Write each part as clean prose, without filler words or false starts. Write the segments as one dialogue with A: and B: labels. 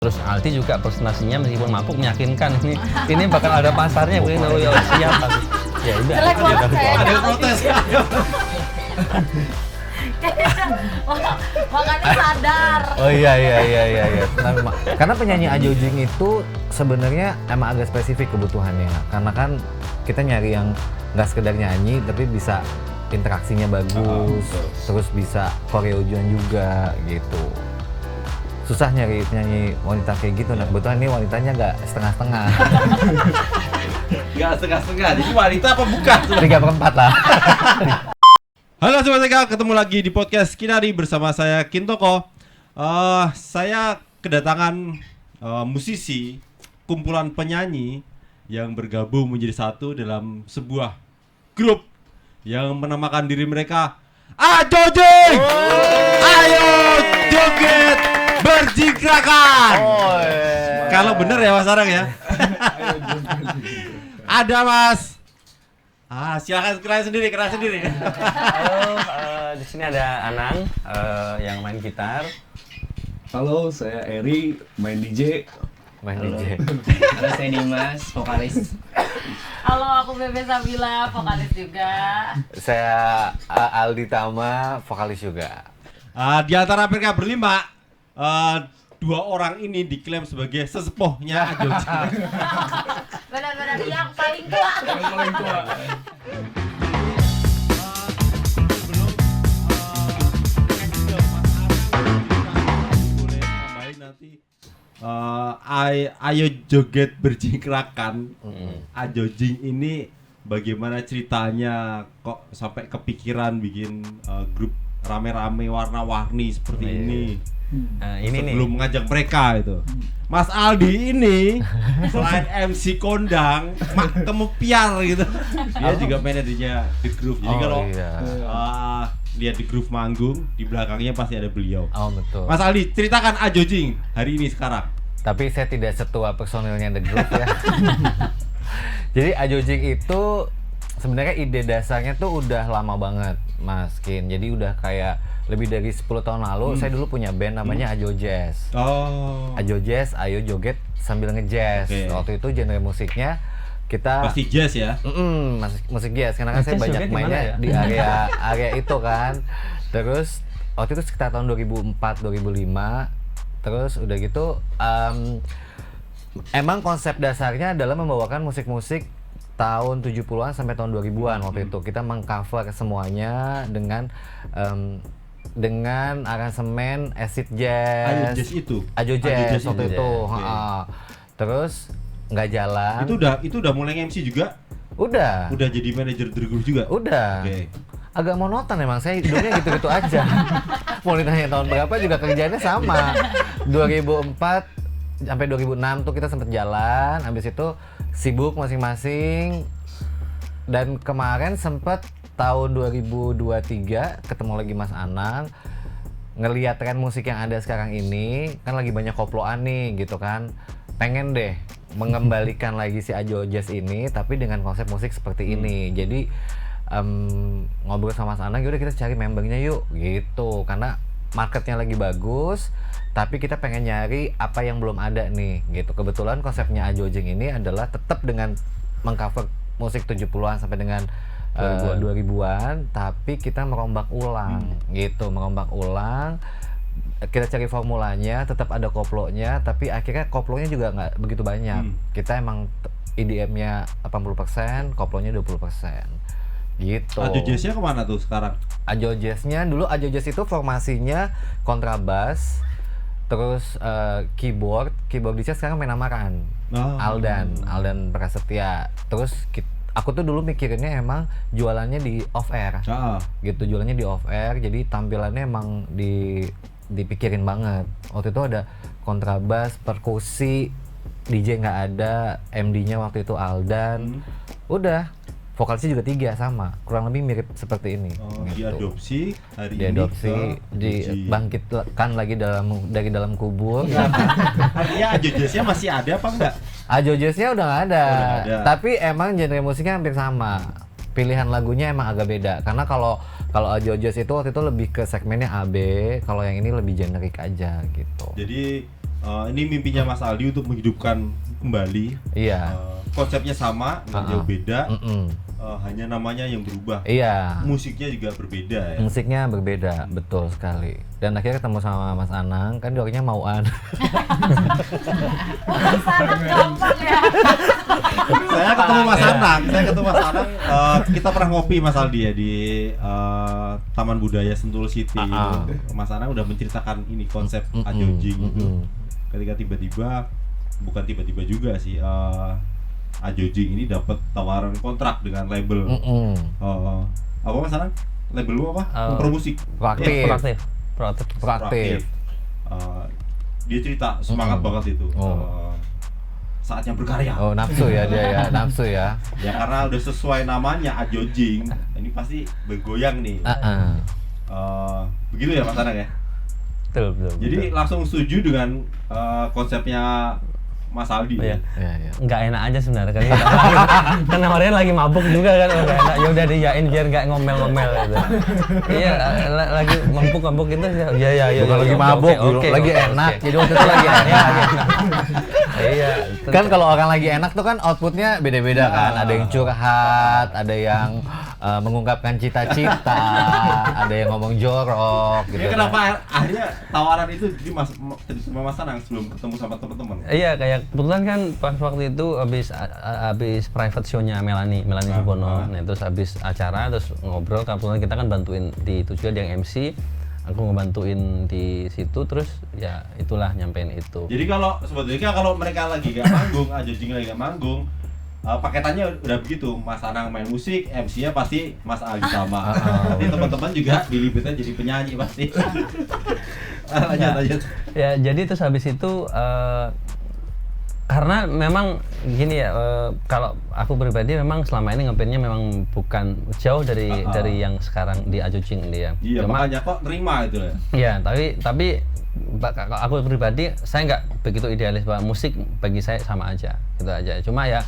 A: Terus Aldi juga presentasinya meskipun mabuk meyakinkan ini bakal ada pasarnya begini. Oh ya siap. Ya udah.
B: Jelek banget saya.
C: Ada protes.
B: Makanya sadar.
D: Oh iya. Karena penyanyi Ajojing itu sebenarnya emang agak spesifik kebutuhannya. Karena kan kita nyari yang nggak sekedar nyanyi tapi bisa interaksinya bagus, terus bisa koreojuan juga gitu. Susah nyari penyanyi wanita kayak gitu. Nah kebetulan ini wanitanya nggak setengah-setengah.
C: Nggak setengah-setengah, jadi wanita apa bukan?
D: 3/4 lah.
C: Halo Sobat TK, ketemu lagi di podcast Kinari bersama saya Kintoko. Saya kedatangan musisi, kumpulan penyanyi yang bergabung menjadi satu dalam sebuah grup yang menamakan diri mereka Ajojing. Ayo joget berjikrakan. Kalau bener ya Mas Sarang ya. Ada Mas. Silakan kenalin sendiri.
A: Halo, di sini ada Anang yang main gitar.
E: Halo, saya Eri, main DJ.
D: Halo,
F: saya Dimas, vokalis.
B: Halo, aku Bebe Sabila, vokalis juga.
D: Saya Aldi Tama, vokalis juga.
C: Di antara mereka berlima, dua orang ini diklaim sebagai sesepuhnya Ajojing.
B: Benar-benar yang paling tua.
C: Ayo joget berjikrakan. Ajojing ini bagaimana ceritanya kok sampai kepikiran bikin grup rame-rame warna-warni seperti ini?
A: Ini
C: Sebelum mengajak mereka itu, Mas Aldi ini selain MC kondang, kemepiar gitu. Dia juga manajernya The Groove. Jadi kalau lihat The Groove manggung, di belakangnya pasti ada beliau.
D: Oh betul.
C: Mas Aldi, ceritakan Ajojing hari ini sekarang.
D: Tapi saya tidak setua personilnya The Groove ya. Jadi Ajojing itu sebenarnya ide dasarnya tuh udah lama banget Mas Kin. Jadi udah kayak lebih dari 10 tahun lalu saya dulu punya band namanya Ajo Jazz.
C: Oh.
D: Ajo Jazz, ayo joget sambil ngejazz.
C: Okay.
D: Waktu itu genre musiknya kita
C: Pasti jazz ya.
D: musik jazz karena kan saya
A: Jazz
D: banyak
A: joget
D: mainnya
A: gimana ya?
D: di area itu kan. Terus waktu itu sekitar tahun 2004 2005. Terus udah gitu emang konsep dasarnya adalah membawakan musik-musik tahun 70-an sampai tahun 2000-an waktu itu. Kita mengcover semuanya dengan aransemen acid jazz. Ajo Jazz waktu itu.
C: Okay.
D: Terus nggak jalan.
C: Itu udah mulai MC juga?
D: Udah
C: Udah jadi manajer The Groove juga?
D: Udah.
C: Oke.
D: Agak monoton emang, saya hidupnya gitu-gitu aja. Mau ditanya tahun berapa juga kerjaannya sama. 2004 sampai 2006 tuh kita sempet jalan, habis itu sibuk masing-masing. Dan kemarin sempet tahun 2023 ketemu lagi Mas Anang, ngelihat tren musik yang ada sekarang ini, kan lagi banyak koploan nih gitu kan. Pengen deh mengembalikan lagi si Ajo Jazz ini tapi dengan konsep musik seperti ini. Jadi ngobrol sama Mas Anang, yaudah kita cari membernya yuk gitu, karena marketnya lagi bagus tapi kita pengen nyari apa yang belum ada nih gitu. Kebetulan konsepnya Ajojing ini adalah tetap dengan mengcover musik 70-an sampai dengan 2000-an tapi kita merombak ulang gitu, merombak ulang. Kita cari formulanya, tetap ada koplonya tapi akhirnya koplonya juga nggak begitu banyak. Kita emang EDM-nya 80%, koplonya 20%. Gitu.
C: Ajo Jazz-nya kemana tuh sekarang?
D: Ajo Jazz-nya dulu Ajo Jazz itu formasinya kontrabas, terus keyboardisnya sekarang main amaran. Aldan Prasetya. Terus aku tuh dulu mikirinnya emang jualannya di off air. Gitu, jualannya di off air. Jadi tampilannya emang dipikirin banget. Waktu itu ada kontrabas, perkusi, DJ nggak ada, MD-nya waktu itu Aldan. Udah. Vokalisnya juga 3 sama, kurang lebih mirip seperti ini. Gitu. Diadopsi, dibangkitkan lagi dari dalam kubur.
C: Artinya Ajo Jazz-nya masih ada apa enggak?
D: Ajo Jazz-nya udah nggak ada. Tapi emang genre musiknya hampir sama. Pilihan lagunya emang agak beda. Karena kalau Ajo Jazz itu waktu itu lebih ke segmennya AB, kalau yang ini lebih generik aja gitu.
C: Jadi ini mimpinya Mas Aldi untuk menghidupkan kembali.
D: Iya.
C: Konsepnya sama, nggak jauh beda. Hanya namanya yang berubah.
D: Iya.
C: Musiknya juga berbeda ya.
D: Musiknya berbeda, betul sekali. Dan akhirnya ketemu sama Mas Anang, kan dia orangnya mauan.
B: Sangat gampang ya.
C: Saya ketemu Mas Anang, kita pernah ngopi Mas Aldi ya di Taman Budaya Sentul City. Mas Anang udah menceritakan ini konsep Ajojing itu. Ketika tiba-tiba, bukan tiba-tiba juga sih, Ajojing ini dapat tawaran kontrak dengan label. Apa Mas Anang? Label lu apa? Pro musik.
D: Proaktif.
C: Dia cerita semangat banget itu. Saatnya berkarya.
D: Oh, nafsu ya dia ya, nafsu ya.
C: Ya karena udah sesuai namanya Ajojing, ini pasti bergoyang nih. Begitu ya Mas Anang ya?
A: Betul.
C: Jadi langsung setuju dengan konsepnya Mas Aldi.
A: Iya.
D: Iya.
A: Nggak enak aja sebenarnya kan. Karena Marian lagi mabuk juga kan. Nggak enak. Ya udah diyain biar nggak ngomel-ngomel gitu. Iya, lagi mabuk gitu. Ya.
D: Bukan lagi mabuk, lagi enak. Jadi waktu itu lagi enak.
A: Iya.
D: Kan kalau orang lagi enak tuh kan outputnya beda-beda kan. Ada yang curhat, ada yang mengungkapkan cita-cita, ada yang ngomong jorok gitu.
C: Ya kenapa akhirnya tawaran itu jadi sama Mas Anang sebelum ketemu sama teman-teman?
A: Iya, kayak kebetulan kan pas waktu itu habis private show-nya Melanie Subono. Nah, terus habis acara terus ngobrol, kebetulan kita kan bantuin di itu juga, dia yang MC. Aku ngebantuin di situ, terus ya itulah nyampein itu.
C: Jadi sebetulnya kalau mereka lagi gak manggung, Ajojing lagi gak manggung, paketannya udah begitu, Mas Anang main musik, MC-nya pasti Mas Aldi sama. Nanti teman-teman juga dilibetnya jadi penyanyi pasti. Lanjut.
A: Ya, jadi terus habis itu karena memang gini ya, kalau aku pribadi memang selama ini ngebandnya memang bukan jauh dari yang sekarang di Ajojing dia.
C: Iya, makanya kok terima itu ya.
A: Iya, tapi kalau aku pribadi saya nggak begitu idealis bahwa musik bagi saya sama aja, gitu aja. Cuma ya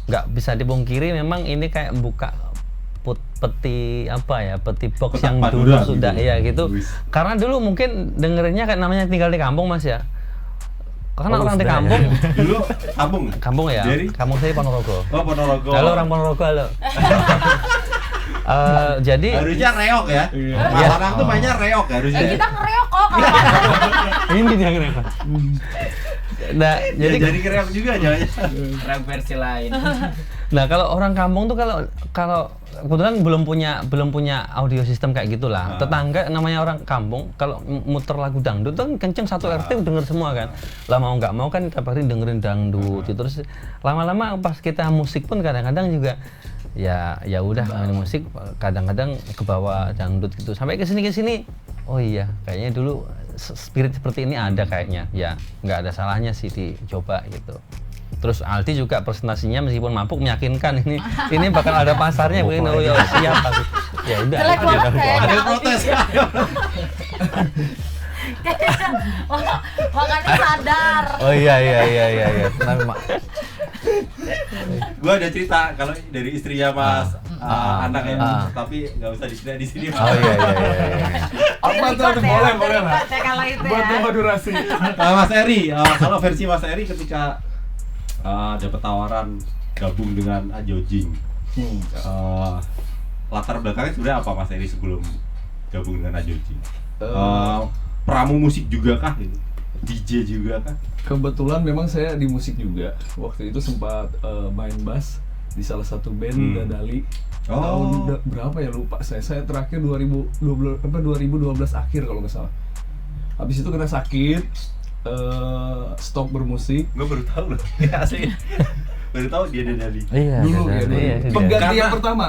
A: nggak bisa dipungkiri memang ini kayak buka peti box yang dulu sudah gitu. Ya gitu. Karena dulu mungkin dengerinnya kayak namanya Tinggal di Kampung Mas ya. Karena orang di kampung
C: dulu kampung
A: ya.
C: Jadi?
A: Kampung saya Ponorogo.
C: Oh, Ponorogo.
A: Halo orang Ponorogo, halo. Jadi
C: harusnya reok ya. Mas Anang tuh mainnya reok harusnya.
B: Kita ngereok kok.
A: ini dia ngereok. Nah, jadi
C: reok juga jadinya.
F: Rap versi lain.
A: Nah, kalau orang kampung tuh kalau kebetulan belum punya audio system kayak gitulah. Tetangga namanya orang kampung kalau muter lagu dangdut tuh kenceng satu RT denger semua kan. Lah mau nggak mau kan tiap hari dengerin dangdut. Terus lama-lama pas kita musik pun kadang-kadang juga ya udah main musik kadang-kadang ke bawah dangdut gitu. Sampai ke sini oh iya, kayaknya dulu spirit seperti ini ada kayaknya. Ya, nggak ada salahnya sih dicoba gitu. Terus Aldi juga presentasinya meskipun mabuk meyakinkan ini bakal ada pasarnya, begini. Oh ya siap pasti. Ya udah.
B: Jelek banget kayak
C: ada protes.
B: Makanya sadar.
D: Oh iya.
C: Gua ada cerita kalau dari istrinya Mas Anang ya, tapi nggak usah diceritain di sini.
D: Oh iya.
E: Apa tuh? Boleh lah.
B: Kalau itu
E: Buat
B: ya.
E: tambah durasi.
C: Mas Eri, kalau versi Mas Eri ketika dapat tawaran gabung dengan Ajojing, latar belakangnya sebenarnya apa Mas Eri sebelum gabung dengan Ajojing? Pramu musik juga kah? Gitu? DJ juga kah?
E: Kebetulan memang saya di musik juga. Waktu itu sempat main bass di salah satu band Dadali. Tahun berapa ya lupa saya. Saya terakhir 2012 akhir kalau nggak salah. Habis itu kena sakit, stop bermusik.
C: Gue baru tahu loh. Ya asli. Baru tahu dia Dadali.
D: Iya.
E: Dulu ya. Pengganti yang
C: Karena-
E: pertama.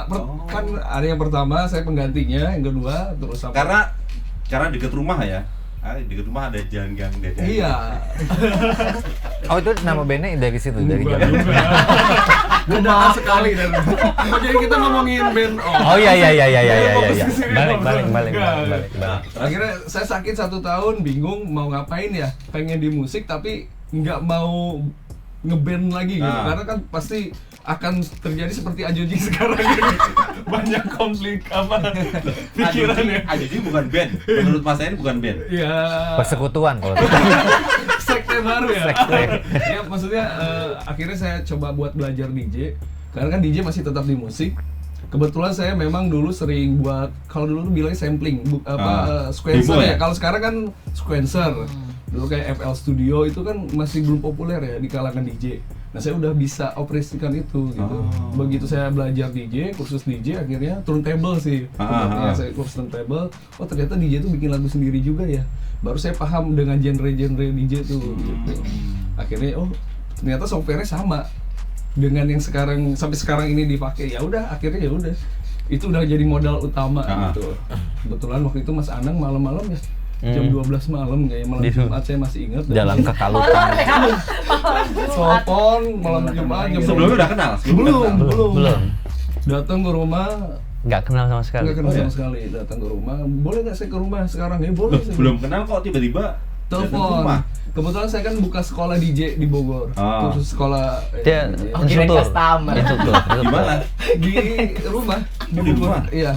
E: Kan ada yang pertama, saya penggantinya, yang kedua terus sampai
C: Karena dekat rumah ya. Dekat rumah ada jalan gang Dadali.
E: iya.
D: Oh itu nama bandnya dari situ, dari
E: Bukan
D: zaman.
E: juga. Beda sekali dan jadi kita ngomongin band.
D: Oh iya. Balik.
E: Akhirnya saya sakit 1 tahun, bingung mau ngapain ya, pengen di musik tapi nggak mau ngeband lagi gitu, karena kan pasti akan terjadi seperti Ajojing sekarang gitu. Banyak konflik pikirannya.
C: Ajojing bukan band. Menurut Mas Eri bukan band.
E: Ya
D: Persekutuan kalau itu.
E: sekte baru ya. Ya maksudnya akhirnya saya coba buat belajar DJ. Karena kan DJ masih tetap di musik. Kebetulan saya memang dulu sering buat, kalau dulu tuh bilangnya sampling, sequencer ya. Kalau sekarang kan sequencer. Dulu kayak FL Studio itu kan masih belum populer ya di kalangan DJ. Nah saya udah bisa operasikan itu gitu. Begitu saya belajar DJ, kursus DJ, akhirnya turntable sih. Saya kursus turntable. Oh ternyata DJ itu bikin lagu sendiri juga ya. Baru saya paham dengan genre-genre DJ tuh. Gitu. Akhirnya ternyata software-nya sama dengan yang sampai sekarang ini dipakai. Ya udah, akhirnya ya udah. Itu udah jadi modal utama gitu. Kebetulan waktu itu Mas Anang malam-malam ya. Jam 12 malam kayaknya, malam Jumat saya masih ingat.
D: Jalan ke Kalutan.
E: Telepon malam Jumat jam
C: Sebelumnya udah kenal?
E: Belum. Datang ke rumah
A: Nggak kenal sama sekali.
E: Nggak kenal sama sekali. Datang ke rumah, boleh nggak saya ke rumah sekarang? Ya boleh.
C: Belum kenal kok tiba-tiba
E: telepon. Kebetulan saya kan buka sekolah DJ di Bogor. Kursus sekolah
A: Dia
F: Kirain customer.
C: Gimana?
E: di rumah.
C: Di rumah?
E: Iya.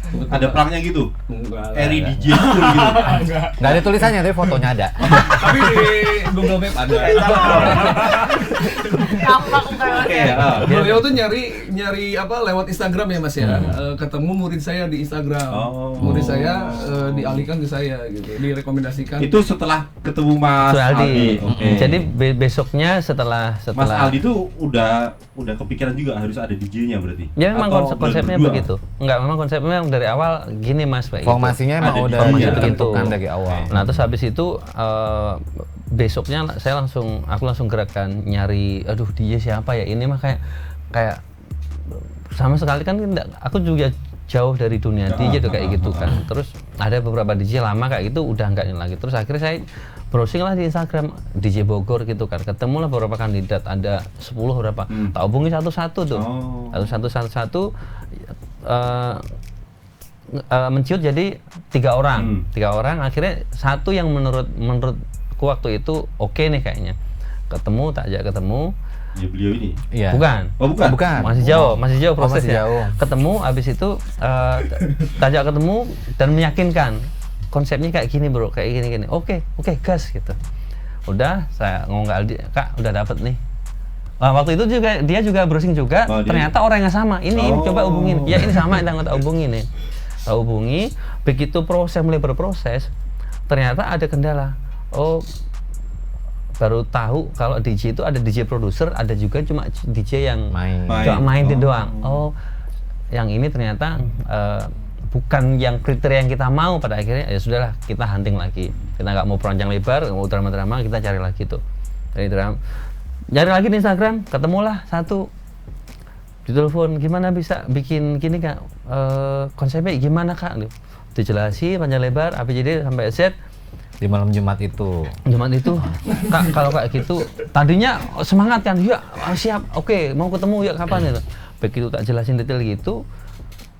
C: Ada pelangnya gitu?
E: Enggak lah.
C: Eri DJ School gitu?
D: Nggak ada tulisannya, tapi fotonya ada.
E: Tapi di Google Map ada.
C: Oke.
E: Beliau tuh nyari apa lewat Instagram ya Mas ya. Ketemu murid saya di Instagram. Murid saya dialihkan ke saya gitu. Direkomendasikan.
C: Itu setelah ketemu Mas
A: Aldi.
C: Oke.
A: Jadi besoknya setelah
C: Mas Aldi tuh udah kepikiran juga harus ada DJ-nya berarti?
A: Ya memang
C: Atau
A: konsepnya
C: berdua?
A: begitu. Enggak, memang konsepnya dari awal gini Mas, Pak.
D: Formasinya emang udah
A: formasinya
D: ditentukan
A: begitu.
D: dari awal.
A: Nah, terus habis itu besoknya aku langsung gerakan nyari, aduh DJ siapa ya? Ini mah kayak sama sekali kan aku juga jauh dari dunia DJ tuh kayak gitu kan. Terus ada beberapa DJ lama kayak gitu udah enggak lagi. Terus akhirnya saya browsing lah di Instagram DJ Bogor gitu kan. Ketemu lah beberapa kandidat, ada 10 berapa. Tak hubungi satu-satu tuh. Satu menciut jadi 3 orang. 3 orang akhirnya satu yang menurutku waktu itu oke nih kayaknya. Tak ajak ketemu.
C: Ya beliau ini?
D: Iya.
A: Bukan.
C: Oh bukan?
A: Masih jauh prosesnya.
D: Masih jauh.
A: Ketemu, habis itu tajak ketemu dan meyakinkan konsepnya kayak gini bro, kayak gini. Oke, gas gitu. Udah, saya ngomong ke Aldi, Kak udah dapet nih. Nah, waktu itu juga dia juga browsing juga, ternyata orang yang sama. Ini coba hubungin. Ya ini sama yang tak hubungin nih. Tak hubungi, begitu mulai berproses, ternyata ada kendala. Baru tahu kalau DJ itu ada DJ produser, ada juga cuma DJ yang cuma mainin doang. Yang ini ternyata bukan yang kriteria yang kita mau. Pada akhirnya ya sudahlah, kita hunting lagi. Kita nggak mau panjang lebar, mau drama-drama, kita cari lagi tuh. Cari lagi di Instagram, ketemulah satu. Ditelepon, gimana bisa bikin gini Kak? Konsepnya gimana Kak? Dijelasin panjang lebar, ABCD sampai Z.
D: Di malam Jumat itu.
A: Kak kalau kayak gitu tadinya semangat kan, ya siap, oke, mau ketemu ya kapan itu. Begitu tak jelasin detail gitu,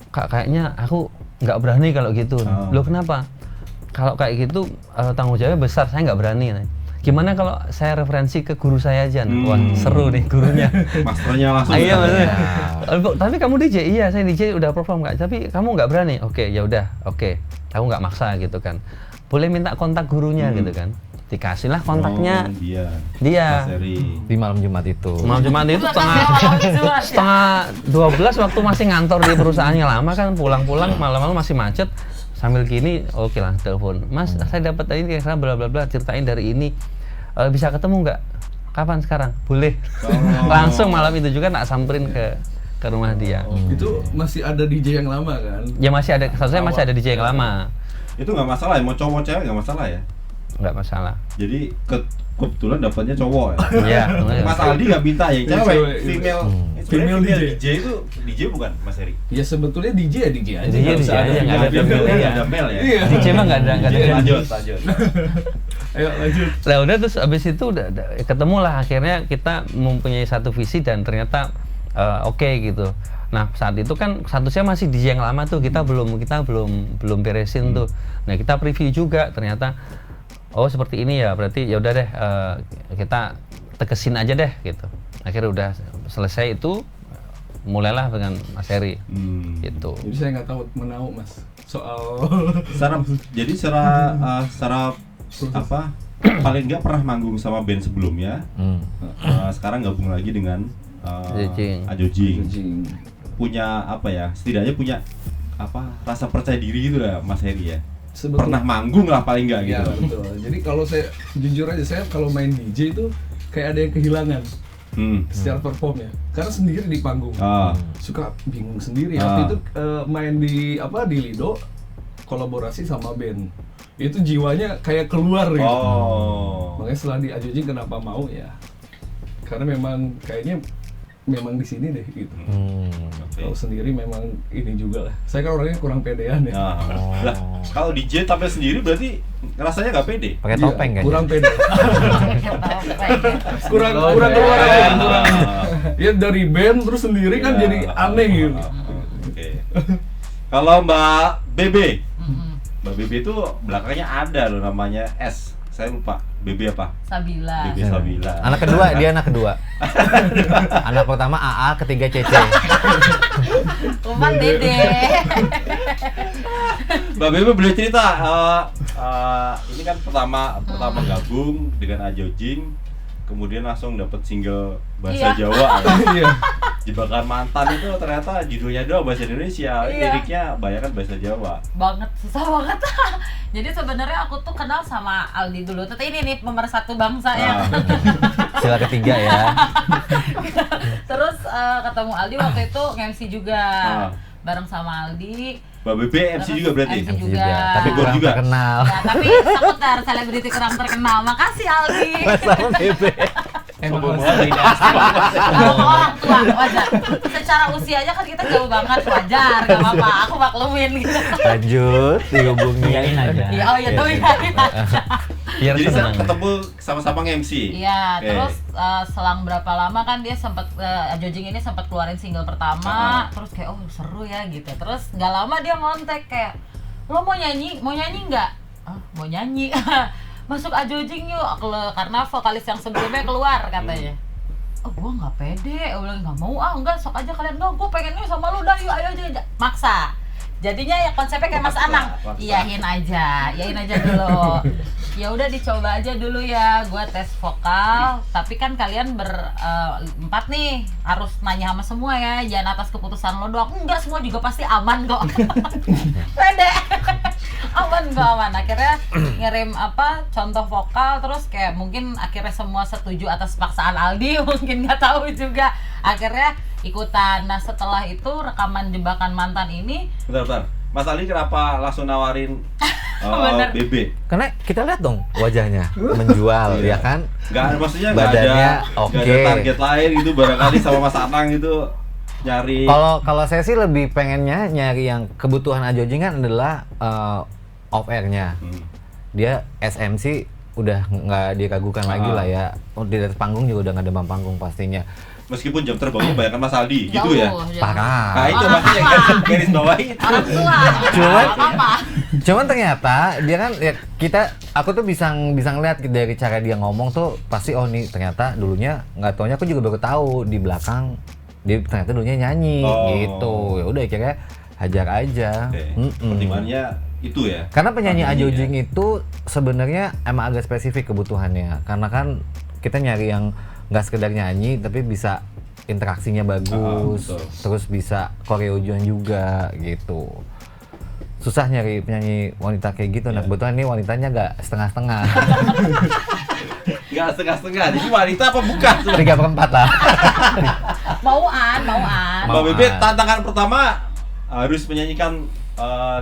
A: Kak kayaknya aku nggak berani kalau gitu. Loh kenapa? Kalau kayak gitu tanggung jawabnya besar, saya nggak berani. Gimana kalau saya referensi ke guru saya aja? Wah seru nih gurunya.
C: Masternya langsung.
A: Iya maksudnya. Tapi kamu DJ? Iya saya DJ udah perform Kak. Tapi kamu nggak berani? Oke ya udah, oke. Aku nggak maksa gitu kan. Boleh minta kontak gurunya gitu kan, dikasihlah kontaknya. Dia
D: di malam Jumat itu.
A: Malam Jumat itu setengah 12 waktu masih ngantor di perusahaannya lama kan, pulang-pulang malam-malam masih macet. Sambil gini, oke lah telepon. Mas, saya dapat tadi kira-kira bla bla bla, ceritain dari ini. Bisa ketemu nggak? Kapan sekarang? Boleh. Langsung malam itu juga nak samperin ke rumah dia.
E: Itu masih ada DJ yang lama kan?
A: Ya masih ada, saya masih ada DJ yang lama.
C: Itu nggak masalah ya, mau cowok cewek nggak masalah ya?
A: Nggak masalah.
C: Jadi kebetulan dapatnya cowok ya?
A: Iya.
C: Mas Aldi nggak minta yang cewek, female DJ itu DJ bukan Mas Eri?
E: Ya sebetulnya DJ aja.
A: DJ aja, nggak ada
C: male ya?
E: Iya.
A: DJ mah nggak ada.
C: Lanjut.
E: Ayo lanjut.
A: Nah udah, terus abis itu udah ketemu lah, akhirnya kita mempunyai satu visi dan ternyata oke gitu. Nah saat itu kan statusnya masih DJ yang lama tuh, kita belum beresin tuh. Nah kita preview juga, ternyata seperti ini ya, berarti ya udah deh, kita tekesin aja deh gitu. Akhirnya udah selesai itu, mulailah dengan Mas Eri gitu.
E: Jadi saya nggak tahu menau Mas soal
C: secara apa paling nggak pernah manggung sama band sebelumnya. Sekarang gabung lagi dengan Ajojing. Punya apa ya? Setidaknya punya apa? Rasa percaya diri gitu lah Mas Heri ya. Pernah manggung lah paling nggak gitu.
E: Ya betul. Jadi kalau saya jujur aja, saya kalau main DJ itu kayak ada yang kehilangan secara perform ya. Karena sendiri di panggung, suka bingung sendiri. Waktu itu main di Lido, kolaborasi sama band. Itu jiwanya kayak keluar gitu. Makanya setelah di Ajojing kenapa mau ya? Karena memang kayaknya memang di sini deh gitu. Kalau sendiri memang ini juga lah. Saya kan orangnya kurang pedean ya.
C: Lah, kalau DJ tampil sendiri berarti rasanya nggak pede?
D: Pakai topeng kan?
E: Kurang pede. kurang keluar aja. Ya dari band terus sendiri kan jadi aneh gitu.
C: Oke. Kalau Mbak Bebe, Mbak Bebe itu belakangnya ada loh namanya S. Saya lupa. Bebe apa?
B: Sabila.
C: Bebe Sabila.
D: Anak kedua, dia anak kedua. Anak pertama AA, ketiga Cece.
B: Umpan Dede.
C: Mbak Bebe boleh cerita, ini kan pertama gabung dengan Ajojing, kemudian langsung dapat single bahasa Jawa.
E: Iya.
C: Jebakan Mantan itu ternyata judulnya doang bahasa Indonesia, liriknya banyak kan bahasa Jawa.
B: Banget, susah banget. Jadi sebenarnya aku tuh kenal sama Aldi dulu. Tapi ini nih pemersatu bangsa ya.
D: Sila ketiga ya.
B: Terus ketemu Aldi waktu itu MC juga. Bareng sama Aldi.
C: Mbak Bebe MC juga berarti?
B: MC juga.
D: Tapi kurang
C: juga
D: terkenal.
B: Ya, tapi seputar selebriti kurang terkenal. Makasih Aldi.
D: Sama Bebe.
F: Emang konsolidasi.
B: Orang tua wajar. Secara usianya kan kita jauh banget, wajar, gak apa-apa. Aku maklumin gitu.
D: Lanjut, dihubungi.
F: Iyain aja.
B: Iya, oh iya tuh iyain aja.
A: Biar
C: Jadi
A: senang.
C: ketemu sama-sama nge-MC?
B: Iya,
C: Oke.
B: terus selang berapa lama kan dia sempat Ajojing ini sempat keluarin single pertama, terus kayak oh seru ya gitu. Terus nggak lama dia ngontek kayak, lo mau nyanyi nggak? Mau nyanyi. Masuk Ajojing yuk, karena vokalis yang sebelumnya keluar katanya. Oh gua nggak pede, aku bilang nggak mau enggak, sok aja kalian dong, gua pengennya sama lu, dah yuk ayo aja, maksa. Jadinya ya konsepnya kayak Mas Anang, iyain aja dulu. Ya udah dicoba aja dulu ya, gua tes vokal, tapi kan kalian berempat nih harus nanya sama semua ya, jangan atas keputusan lo doang. Enggak, semua juga pasti aman kok. Pede. aman. Akhirnya ngirim contoh vokal, terus kayak mungkin akhirnya semua setuju atas paksaan Aldi, mungkin nggak tahu juga. Akhirnya ikutan. Nah setelah itu rekaman Jebakan Mantan ini.
C: Bentar. Mas Aldi kenapa langsung nawarin Bebe?
D: Karena kita lihat dong wajahnya menjual, ya kan?
C: Nggak, maksudnya nggak
D: Badannya
C: nggak ada target lain gitu, barangkali sama Mas Anang gitu nyari.
D: Kalau saya sih lebih pengennya nyari yang kebutuhan Ajojing kan adalah off air-nya. Dia SMC udah nggak diragukan lagi lah ya. Di atas panggung juga udah nggak demam panggung pastinya.
C: Meskipun jam terbangnya banyak kan Mas Aldi, gitu ya?
D: Parah.
C: Nah itu maksudnya garis bawah itu.
B: Orang tua.
D: Cuman ternyata dia kan ya aku tuh bisa ngeliat dari cara dia ngomong tuh pasti oh nih ternyata dulunya nggak taunya aku juga baru tahu di belakang dia ternyata dulunya nyanyi gitu. Ya udah akhirnya hajar aja.
C: Pertimbangannya itu ya.
D: Karena penyanyi Ajojing itu sebenarnya emang agak spesifik kebutuhannya. Karena kan kita nyari yang nggak sekedar nyanyi tapi bisa interaksinya bagus, terus bisa koreojuan juga gitu. Susah nyari penyanyi wanita kayak gitu. Nah kebetulan ini wanitanya nggak setengah-setengah.
C: Nggak setengah-setengah, jadi wanita apa bukan?
D: 3/4 lah.
B: Mauan.
C: Mbak Bebe, tantangan pertama harus menyanyikan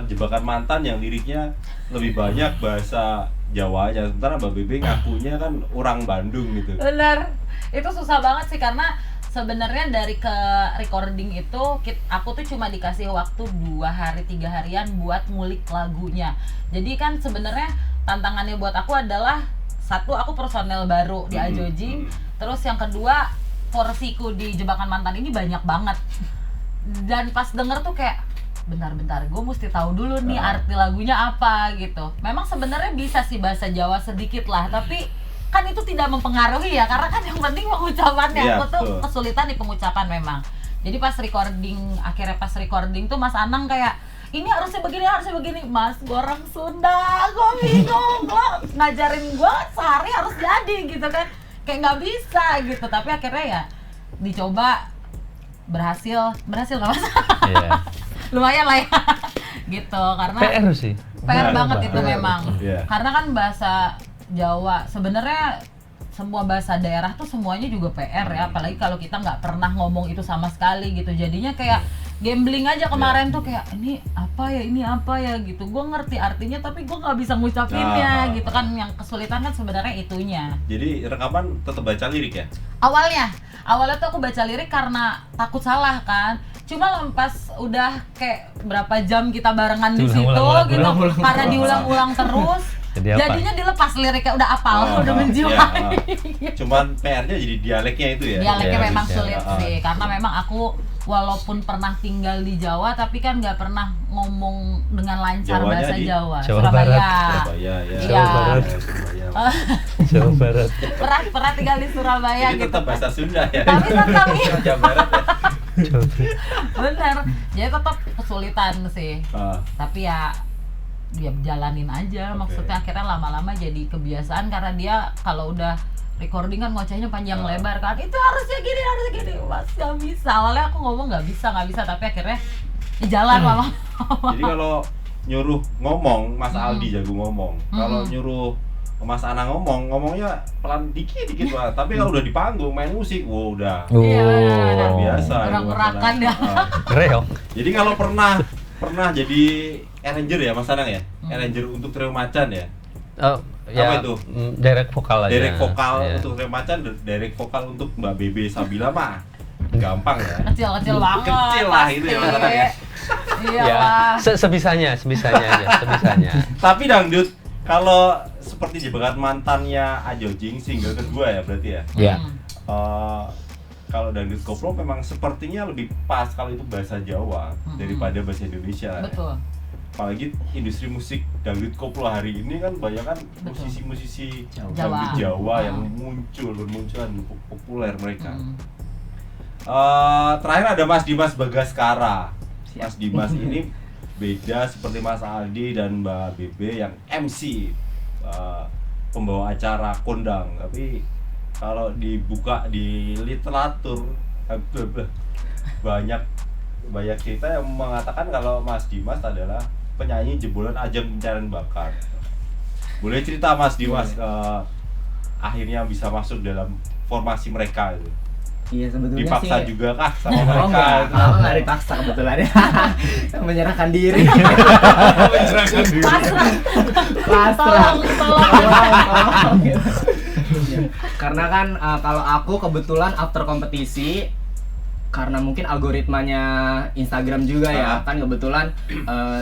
C: Jebakan Mantan yang liriknya lebih banyak bahasa Jawanya. Sementara Mbak Bebe ngakunya kan orang Bandung gitu.
B: Bener, itu susah banget sih karena sebenarnya dari ke recording itu aku tuh cuma dikasih waktu 2 hari 3 harian buat ngulik lagunya. Jadi kan sebenarnya tantangannya buat aku adalah satu, aku personel baru di Ajojing, terus yang kedua porsiku di Jebakan Mantan ini banyak banget. Dan pas denger tuh kayak bentar, gue mesti tahu dulu nih arti lagunya apa gitu. Memang sebenarnya bisa sih bahasa Jawa sedikit lah, tapi kan itu tidak mempengaruhi ya, karena kan yang penting pengucapannya. Aku tuh kesulitan di pengucapan memang. Jadi akhirnya pas recording tuh Mas Anang kayak, ini harusnya begini, Mas, gue orang Sunda, gue bingung, lo ngajarin gue sehari harus jadi gitu kan, kayak nggak bisa gitu, tapi akhirnya ya dicoba, berhasil nggak mas?
A: Iya.
B: Lumayan lah ya, gitu, karena
A: PR sih.
B: PR banget itu memang, karena kan bahasa Jawa sebenarnya semua bahasa daerah tuh semuanya juga PR ya, apalagi kalau kita nggak pernah ngomong itu sama sekali gitu, jadinya kayak gambling aja kemarin tuh kayak ini apa ya gitu, gue ngerti artinya tapi gue nggak bisa ngucapinnya gitu kan, yang kesulitan kan sebenarnya itunya.
C: Jadi rekaman tetap baca lirik ya?
B: Awalnya tuh aku baca lirik karena takut salah kan, cuma pas udah kayak berapa jam kita barengan di situ gitu, karena diulang-ulang terus. Jadinya dilepas liriknya, udah apal, udah menjiwai.
C: Cuman PR-nya jadi dialeknya itu ya?
B: Dialeknya memang sulit sih, karena memang aku walaupun pernah tinggal di Jawa, tapi kan nggak pernah ngomong dengan lancar bahasa Jawa. Surabaya.
A: Jawa Barat.
B: Pernah tinggal di Surabaya
C: jadi
B: gitu.
C: tetap bahasa Sunda ya?
B: Tapi tetap
C: Jawa Barat ya?
B: Bener, jadi tetap kesulitan sih. Tapi ya jalanin aja, maksudnya akhirnya lama-lama jadi kebiasaan, karena dia kalau udah recording kan ngocehnya panjang lebar kan, itu harusnya gini mas, gak bisa, awalnya aku ngomong gak bisa, tapi akhirnya jalan lama.
C: Jadi kalau nyuruh ngomong, Mas Aldi jago ngomong, kalau nyuruh Mas Ana ngomongnya pelan dikit banget, tapi kalau udah di panggung main musik, udah luar biasa.
B: Gerak-gerakan ya.
A: Real.
C: Jadi kalau pernah jadi arranger ya Mas Anang ya? Arranger untuk Trio Macan ya? Apa itu?
A: Direct vokal aja.
C: Direct vokal untuk Trio Macan, direct vokal untuk Mbak Bebe Sabila mah gampang ya?
B: Kecil banget.
C: Kecil lah itu ya Mas Anang ya?
B: Iya
A: Ya,
B: lah.
A: sebisanya aja.
C: Tapi dangdut, kalau seperti jebakan mantannya Ajojing single kedua ya berarti ya?
A: Iya.
C: Kalau dangdut koplo memang sepertinya lebih pas kalau itu bahasa Jawa daripada bahasa Indonesia.
B: Betul.
C: Apalagi industri musik dangdut koplo hari ini kan banyak kan musisi-musisi dangdut Jawa yang bermunculan populer mereka. Terakhir ada Mas Dimas Bagaskara. Mas Dimas ini beda seperti Mas Aldi dan Mbak Bebe yang MC, pembawa acara kondang, tapi kalau dibuka di literatur banyak cerita yang mengatakan kalau Mas Dimas adalah penyanyi jebolan ajang pencarian bakat. Boleh cerita Mas Dimas akhirnya bisa masuk dalam formasi mereka itu?
F: Iya sebetulnya
C: dipaksa
F: sih,
C: juga kah sama mereka?
F: Aku nggak dipaksa kebetulan ya. Menyerahkan diri. Pasrah. Tolong. Karena kan kalau aku kebetulan after kompetisi, karena mungkin algoritmanya Instagram juga ya, kan kebetulan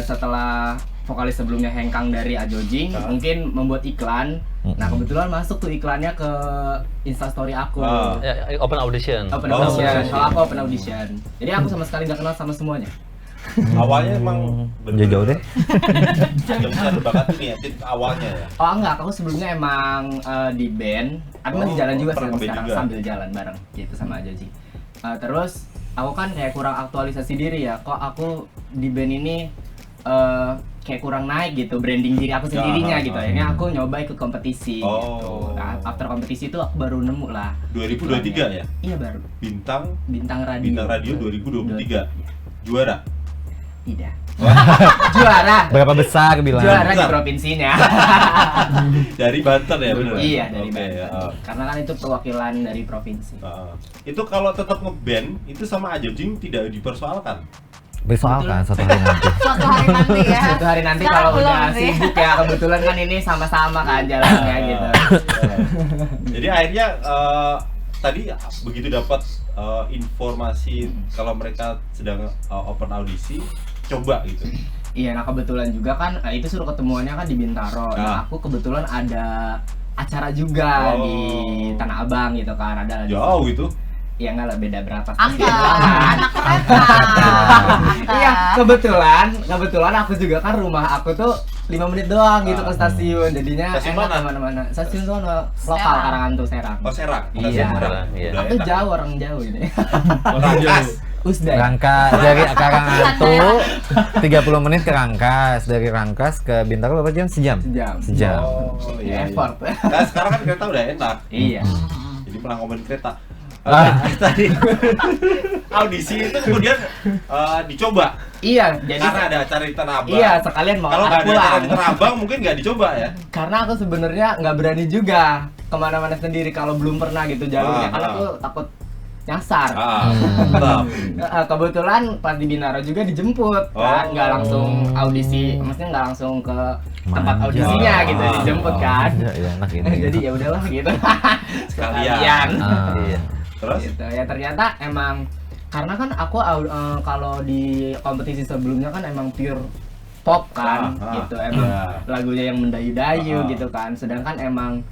F: setelah vokalis sebelumnya Hengkang dari Ajojing mungkin membuat iklan. Nah kebetulan masuk tuh iklannya ke Instastory aku.
A: Open audition.
F: Kalau aku open audition. Jadi aku sama sekali nggak kenal sama semuanya.
C: Awalnya emang
D: jauh deh.
C: Jauh bakat ini ya, titik awalnya ya.
F: Oh enggak, aku sebelumnya emang di band. Aku masih jalan juga
C: pernah
F: sekarang
C: juga.
F: sambil jalan bareng gitu sama Ajojing. Terus aku kan kayak kurang aktualisasi diri ya. Kok aku di band ini kayak kurang naik gitu, branding diri aku sendirinya gitu. Akhirnya aku nyoba ikut kompetisi gitu. Nah, after kompetisi itu aku baru nemu lah.
C: 2023 ya?
F: Iya baru.
C: Bintang
F: Radio.
C: Radio 2023. Juara?
F: Tidak. Juara.
D: Berapa besar bilang?
F: Juara di provinsinya.
C: Dari Banten ya benar?
F: Iya, dari Banten. Karena kan itu perwakilan dari provinsi.
C: Itu kalau tetap ngeband itu sama Ajojing tidak dipersoalkan.
D: Disoalkan suatu hari nanti.
B: Suatu hari nanti ya.
F: Suatu hari nanti
B: Sekarang
F: kalau udah
B: belum sih.
F: sibuk ya, kebetulan kan ini sama-sama kan jalannya gitu.
C: Jadi akhirnya tadi begitu dapat informasi kalau mereka sedang open audisi, coba gitu.
F: Iya, nah kebetulan juga kan itu suruh ketemuannya kan di Bintaro. Nah, aku kebetulan ada acara juga di Tanah Abang gitu kan, ada
C: jauh itu.
F: Ya enggak lah, beda berapa
B: Anak kereta.
F: Iya, kebetulan aku juga kan rumah aku tuh 5 menit doang gitu ke stasiun, jadinya
C: Stasiun
F: enak
C: mana?
F: kemana-mana. Stasiun sono lokal Karangan tuh Serang.
C: Oh Serang.
F: Iya.
C: Serang.
A: Iya.
C: Udah
F: Aku
C: enak.
F: jauh, orang jauh ini.
C: Rangkas.
F: Usday.
D: Rangkas dari Karangatu 30 menit ke Rangkas, dari Rangkas ke Bintaro berapa jam? Sejam.
C: Oh iya.
F: Effort.
C: Nah, sekarang kan kereta udah enak.
F: Iya.
C: Jadi pernah ngomongin kereta. Tadi audisi itu kemudian dicoba.
F: Iya, jadi
C: Karena ada acara di Tanah Abang.
F: iya, sekalian mau
C: Kalau nggak ada acara
F: pulang.
C: di Tanah Abang mungkin nggak dicoba ya.
F: Karena aku sebenarnya nggak berani juga kemana-mana sendiri kalau belum pernah gitu jalurnya, karena aku takut nyasar.
C: Tetap.
F: Kebetulan pas di Binaro juga dijemput kan, nggak langsung audisi, maksudnya nggak langsung ke tempat
D: Manja.
F: audisinya gitu, dijemput kan.
D: Ya enak ini.
F: Jadi ya udahlah gitu.
C: Sekalian.
D: Iya.
C: Terus?
F: Gitu. Ya ternyata emang karena kan aku kalau di kompetisi sebelumnya kan emang pure pop kan, gitu emang lagunya yang mendayu-dayu gitu kan. Sedangkan emang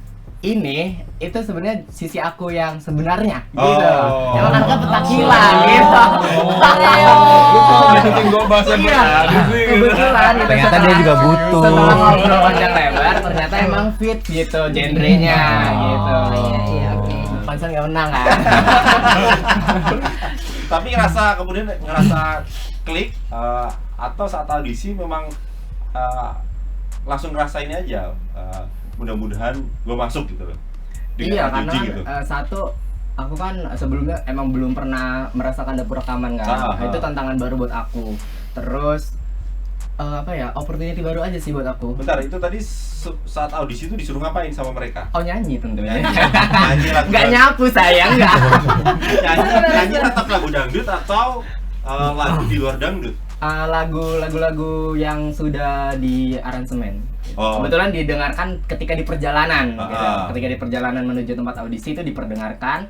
F: ini itu sebenarnya sisi aku yang sebenarnya gitu. Emang anaknya petakilan gitu.
E: Bikin gue bahasa
F: Iya, kebetulan gitu.
D: Ternyata dia juga butuh.
F: Setelah ngobrol panjang lebar, ternyata emang fit gitu genrenya gitu.
B: Iya, oke.
F: Pansan nggak menang kan?
C: Tapi kemudian ngerasa klik atau saat audisi memang langsung ngerasain aja mudah-mudahan gue masuk gitu loh.
F: Iya, karena
C: judging
F: kan,
C: gitu.
F: satu aku kan sebelumnya emang belum pernah merasakan dapur rekaman kan. Itu tantangan baru buat aku. Terus opportunity baru aja sih buat aku.
C: Bentar, itu tadi saat audisi itu disuruh ngapain sama mereka?
F: Oh, nyanyi tentunya.
C: Nyanyi lagu
F: Nggak nyapu sayang, nggak.
C: nyanyi tetap lagu dangdut atau lagu di luar dangdut?
F: Lagu-lagu yang sudah di aransemen.
C: Oh.
F: Kebetulan didengarkan ketika di perjalanan.
C: Ah.
F: Gitu. Ketika di perjalanan menuju tempat audisi itu diperdengarkan.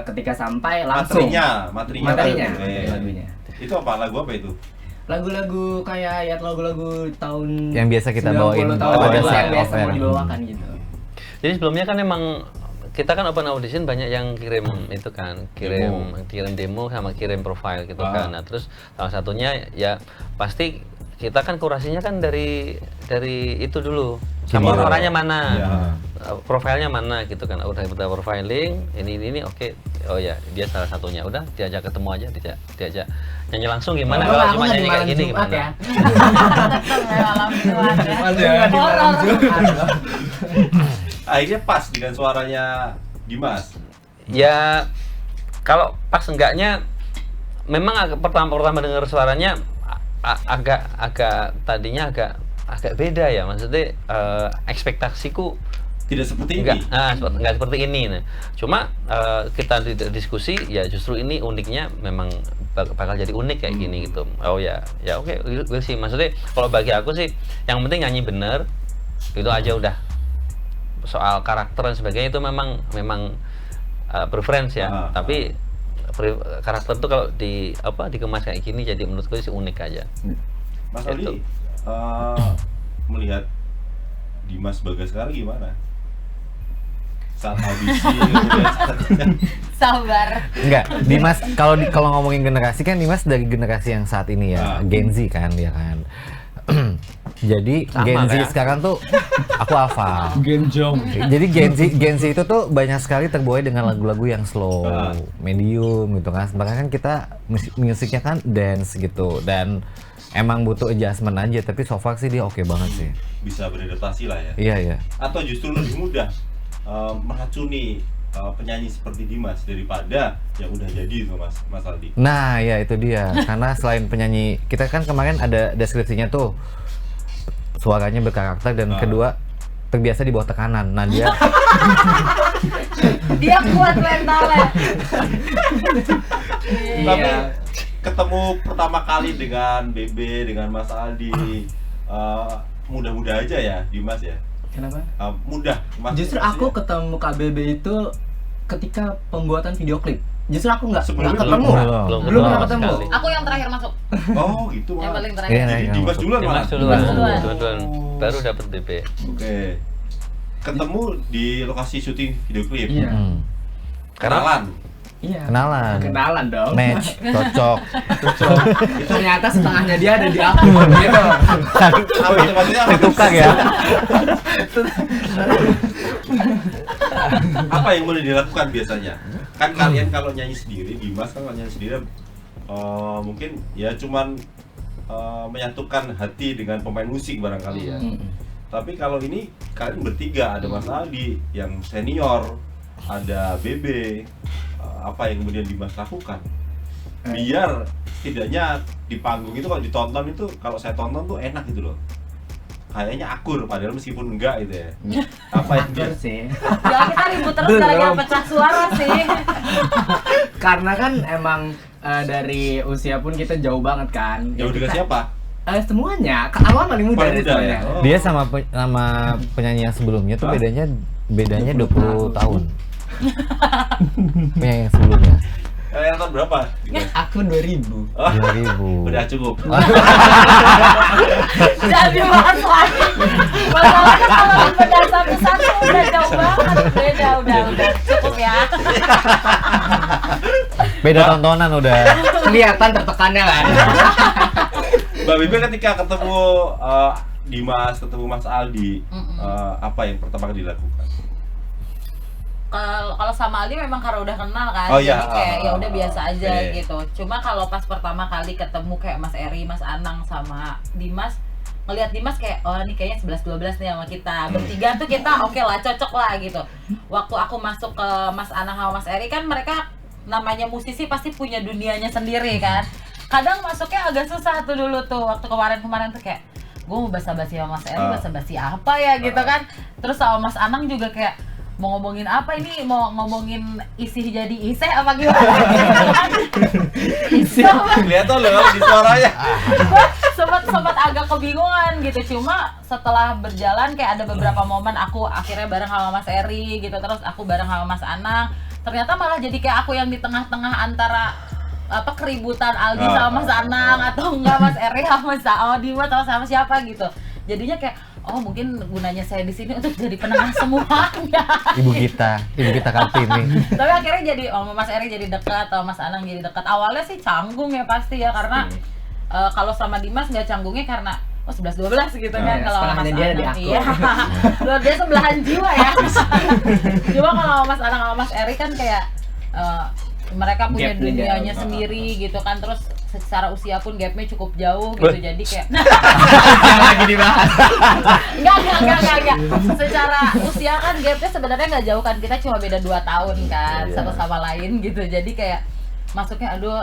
F: Ketika sampai langsung.
C: Materinya
F: Materinya, lagunya.
C: Itu apa? Lagu apa itu?
F: Lagu-lagu kayak ya lagu-lagu tahun
D: Yang biasa kita
F: 90
D: bawain
F: tahun
D: pada
F: yang
D: saat
F: biasa
D: off-air.
F: mau dibawakan gitu.
A: Jadi sebelumnya kan emang kita kan open audition banyak yang kirim itu kan, kirim demo sama kirim profile gitu kan. Nah, terus salah satunya ya pasti kita kan kurasinya kan dari itu dulu. Sama orangnya mana? Profilnya mana gitu kan. Udah profiling, ini oke. Oh ya, dia salah satunya. Udah diajak ketemu aja, diajak nyanyi langsung gimana kalau cuma nyanyi kayak gini gimana?
F: Ya.
B: Malam Jumat ya.
E: Malam Jumat.
C: Akhirnya pas dengan suaranya Dimas.
A: Ya kalau pas enggaknya memang pertama dengar suaranya agak tadinya agak beda ya, maksudnya ekspektasiku
C: Tidak seperti ini.
A: nggak seperti ini. Nah, cuma kita diskusi ya justru ini uniknya memang bakal jadi unik kayak gini gitu. Oh ya oke, gue sih maksudnya kalau bagi aku sih yang penting nyanyi bener itu aja udah. Soal karakter dan sebagainya itu memang preference ya. Tapi karakter tuh kalau dikemas kayak gini jadi menurutku sih unik aja.
C: Mas Aldi, melihat Dimas Bagaskara gimana? Saat audisi
B: Sabar.
D: Enggak, Dimas kalau ngomongin generasi kan Dimas dari generasi yang saat ini ya, Gen Z kan ya kan. Jadi
A: Sama,
D: Gen Z
A: kan?
D: sekarang tuh aku hafal.
E: Genjong.
D: Jadi Gen Z itu tuh banyak sekali terbuai dengan lagu-lagu yang slow, medium gitu kan. Sebenarnya kan kita musiknya kan dance gitu dan emang butuh adjustment aja. Tapi so far sih dia oke banget sih.
C: bisa beradaptasi lah ya.
D: Iya.
C: Atau justru lebih mudah meracuni penyanyi seperti Dimas daripada yang udah jadi itu Mas Aldi.
D: Nah, ya itu dia. Karena selain penyanyi, kita kan kemarin ada deskripsinya tuh suaranya berkarakter dan kedua terbiasa di bawah tekanan. Nah, dia
B: kuat mentalnya.
C: Tapi ketemu pertama kali dengan Bebe, dengan Mas Aldi, mudah-mudah aja ya Dimas ya.
F: Kenapa?
C: Mudah.
F: Justru aku ketemu KBB itu ketika pembuatan video klip. Justru aku nggak
C: Sebelumnya
F: ketemu.
A: belum
F: pernah
A: sama
F: ketemu.
A: sekali.
B: Aku yang terakhir masuk.
C: Oh gitu
B: Yang
C: malah.
B: paling terakhir.
D: Iya,
C: Jadi
D: iya,
C: Dimas duluan malah.
A: Dimas duluan,
B: Duluan.
A: kebetulan baru dapat DP.
C: Oke. Ketemu di lokasi syuting video klip.
F: Iya.
C: Kenalan.
F: Iya.
D: kenalan
F: dong.
D: match cocok.
F: Ternyata setengahnya dia ada di aku gitu.
C: Apa itu maksudnya? Apa itu?
D: Tukang ya.
C: Apa yang boleh dilakukan biasanya? Kan kalian kalau nyanyi sendiri, Dimas kan kalau nyanyi sendiri mungkin ya cuman menyatukan hati dengan pemain musik barangkali ya. Tapi kalau ini kalian bertiga, ada Mas Aldi yang senior, ada Bebe, apa yang kemudian Dimas lakukan biar setidaknya di panggung itu kalau ditonton itu, kalau saya tonton tuh enak gitu loh, kayaknya akur padahal meskipun enggak gitu ya. Apa yang dia
F: sih?
B: Ya kita ribut terus gara-gara pecah suara sih.
F: Karena kan emang dari usia pun kita jauh banget kan.
C: jauh dengan siapa?
F: Semuanya, Awal paling muda
C: Paling
F: dari
C: muda
F: semuanya.
C: ya? Oh.
D: Dia sama penyanyi yang sebelumnya tuh bedanya 20 tahun. Penyanyi yang sebelumnya.
C: Kalian tahun berapa?
F: Aku 2000.
D: 2000.
C: Udah cukup.
B: Jadi bahas lagi. Masalahnya kalau beda satu-satu udah jauh banget. Beda, udah cukup ya.
D: Beda tontonan udah.
F: Kelihatan tertekannya kan.
C: Mbak Bibi ketika ketemu Dimas, ketemu Mas Aldi, apa yang pertama kali dilakukan?
B: Kalau sama Aldi memang karena udah kenal kan,
C: Oh,
B: jadi
C: iya.
B: kayak ya udah biasa aja
C: Oke.
B: gitu. Cuma kalau pas pertama kali ketemu kayak Mas Eri, Mas Anang sama Dimas, ngelihat Dimas kayak oh ini kayaknya 11-12 nih sama kita. Bertiga tuh kita oke lah, cocok lah gitu. Waktu aku masuk ke Mas Anang sama Mas Eri kan mereka namanya musisi pasti punya dunianya sendiri kan. Kadang masuknya agak susah tuh dulu tuh waktu kemarin tuh kayak gue mau basa-basi sama Mas Eri, basa-basi apa ya gitu kan. Terus sama Mas Anang juga kayak mau ngomongin apa ini, mau ngomongin isi jadi iseh apa gimana?
C: Kelihatan loh di suaranya.
B: sempat agak kebingungan gitu. Cuma setelah berjalan kayak ada beberapa momen aku akhirnya bareng sama Mas Eri gitu, terus aku bareng sama Mas Anang. Ternyata malah jadi kayak aku yang di tengah-tengah antara apa keributan Aldi sama Mas Anang atau enggak Mas Eri sama Dimas sama siapa gitu. Jadinya kayak oh mungkin gunanya saya di sini untuk jadi penengah semuanya.
D: Ibu kita Kartini.
B: Tapi akhirnya jadi Mas Eri jadi dekat atau Mas Anang jadi dekat. Awalnya sih canggung ya pasti ya karena kalau sama Dimas nggak canggungnya karena 11-12 gitu kan. Kalau sama Mas
F: dia di
B: Anang
F: aku.
B: iya. Loh, dia sebelahan jiwa ya. Cuma kalau Mas Anang sama Mas Eri kan kayak mereka punya
F: Gapnya
B: dunianya
F: jauh.
B: sendiri gitu kan, terus secara usia pun gapnya cukup jauh gitu, jadi kayak
F: Lagi dibahas.
B: enggak. Secara usia kan gapnya sebenarnya nggak jauh kan, kita cuma beda 2 tahun kan satu sama lain gitu, jadi kayak masuknya aduh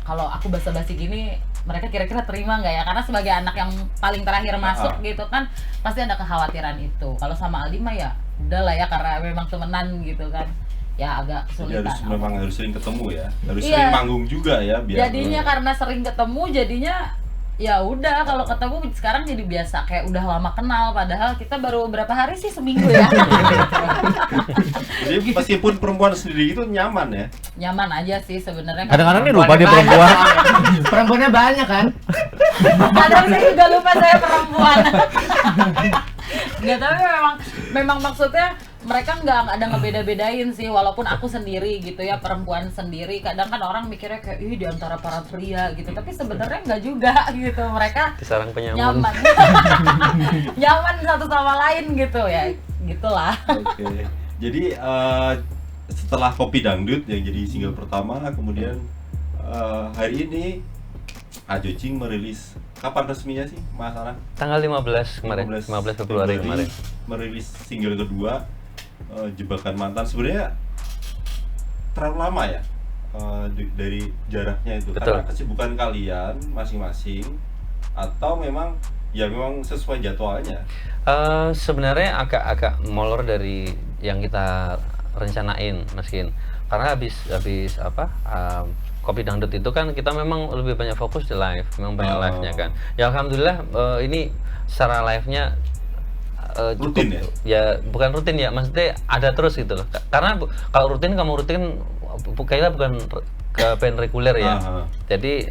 B: kalau aku basa-basi gini mereka kira-kira terima nggak ya, karena sebagai anak yang paling terakhir masuk gitu kan pasti ada kekhawatiran itu. Kalau sama Aldi mah ya udah lah ya karena memang temenan gitu kan, ya agak
C: Jadi
B: kesulitan.
C: memang harus sering ketemu ya, harus
B: Iya.
C: sering manggung juga ya biar
B: Jadinya karena sering ketemu jadinya ya udah kalau ketemu sekarang jadi biasa kayak udah lama kenal, padahal kita baru berapa hari sih, seminggu ya.
C: Jadi meskipun perempuan sendiri itu nyaman ya.
B: Nyaman aja sih sebenarnya.
D: Kadang-kadang nih lupa dia perempuan.
F: Perempuannya banyak kan?
B: Kadang saya juga lupa saya perempuan. Nggak, tapi memang maksudnya mereka nggak ada ngebeda-bedain sih, walaupun aku sendiri gitu ya, perempuan sendiri. Kadang kan orang mikirnya kayak ih di antara para pria gitu, tapi sebenarnya nggak juga gitu. Mereka
A: Sarang penyamun.
B: nyaman. Nyaman satu sama lain gitu ya, gitulah.
C: Oke. Jadi setelah Kopi Dangdut yang jadi single pertama, kemudian hari ini Ajojing merilis, kapan resminya sih Mas Anang?
A: Tanggal 15 kemarin, 15 Februari kemarin.
C: Merilis single kedua, Jebakan Mantan. Sebenarnya terlalu lama ya dari jaraknya itu.
A: Betul.
C: Karena kesibukan kalian masing-masing atau memang sesuai jadwalnya?
A: Sebenarnya agak molor dari yang kita rencanain, Maskin. Karena habis Kopi Dangdut itu kan kita memang lebih banyak fokus di live, memang banyak live-nya kan. Ya alhamdulillah ini secara live-nya
C: Rutin ya?
A: Ya bukan rutin ya, maksudnya ada terus gitu loh. Karena kalau rutin kayaknya bukan ke band reguler ya. Jadi